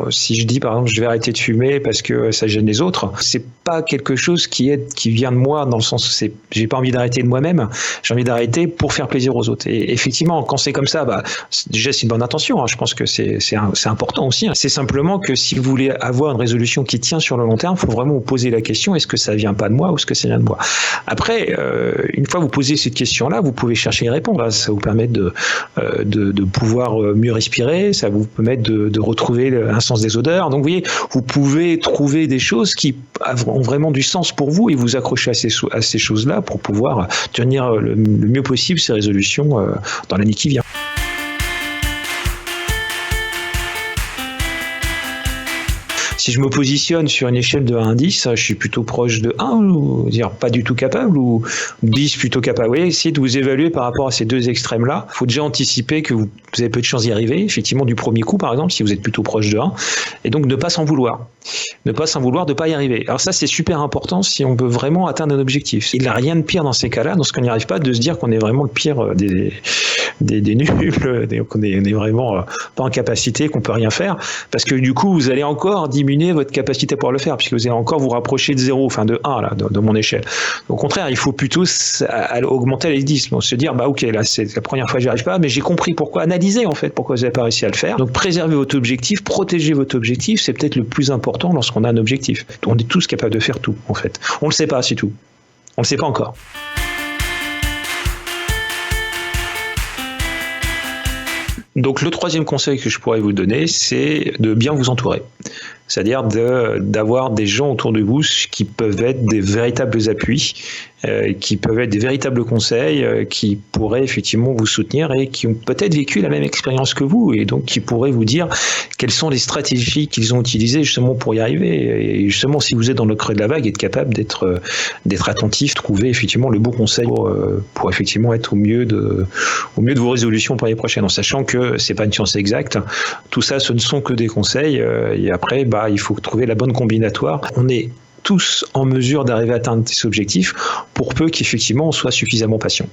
si je dis par exemple je vais arrêter de fumer parce que ça gêne les autres, c'est pas quelque chose qui vient de moi, dans le sens où j'ai pas envie d'arrêter de moi-même, j'ai envie d'arrêter pour faire plaisir aux autres. Et effectivement, quand c'est comme ça, déjà c'est une bonne intention, hein, je pense que c'est important aussi, hein. C'est simplement que si vous voulez avoir une résolution qui tient sur le long terme, il faut vraiment vous poser la question, est-ce que ça vient pas de moi ou est-ce que ça vient de moi? Après, une fois que vous posez cette question-là, vous pouvez chercher à y répondre. Ça vous permet de pouvoir mieux respirer, ça vous permet de retrouver un sens des odeurs. Donc vous voyez, vous pouvez trouver des choses qui ont vraiment du sens pour vous et vous accrocher à ces choses-là pour pouvoir tenir le mieux possible ces résolutions dans l'année qui vient. Si je me positionne sur une échelle de 1 à 10, je suis plutôt proche de 1, ou dire pas du tout capable, ou 10 plutôt capable. Vous voyez, essayez de vous évaluer par rapport à ces deux extrêmes-là. Il faut déjà anticiper que vous avez peu de chances d'y arriver, effectivement du premier coup par exemple, si vous êtes plutôt proche de 1, et donc ne pas s'en vouloir. Ne pas s'en vouloir de ne pas y arriver. Alors ça, c'est super important si on veut vraiment atteindre un objectif. Il n'y a rien de pire dans ces cas-là, dans ce qu'on n'y arrive pas, de se dire qu'on est vraiment le pire des nuls, qu'on est vraiment pas en capacité, qu'on peut rien faire, parce que du coup, vous allez encore diminuer votre capacité à pouvoir le faire, puisque vous allez encore vous rapprocher de 0, enfin de 1 là, de mon échelle. Au contraire, il faut plutôt augmenter les 10. Donc se dire, ok, là c'est la première fois que j'y arrive pas, mais j'ai compris pourquoi. Analysez en fait pourquoi vous n'avez pas réussi à le faire. Donc préservez votre objectif, protégez votre objectif, c'est peut-être le plus important lorsqu'on a un objectif. On est tous capables de faire tout en fait. On le sait pas, c'est tout. On le sait pas encore. Donc le troisième conseil que je pourrais vous donner, c'est de bien vous entourer. C'est-à-dire d'avoir des gens autour de vous qui peuvent être des véritables appuis, qui peuvent être des véritables conseils, qui pourraient effectivement vous soutenir et qui ont peut-être vécu la même expérience que vous, et donc qui pourraient vous dire quelles sont les stratégies qu'ils ont utilisées justement pour y arriver. Et justement, si vous êtes dans le creux de la vague, être capable d'être attentif, trouver effectivement le bon conseil pour effectivement être au mieux de vos résolutions pour l'année prochaine, en sachant que c'est pas une science exacte. Tout ça, ce ne sont que des conseils, et après, il faut trouver la bonne combinatoire. On est tous en mesure d'arriver à atteindre ces objectifs pour peu qu'effectivement on soit suffisamment patient.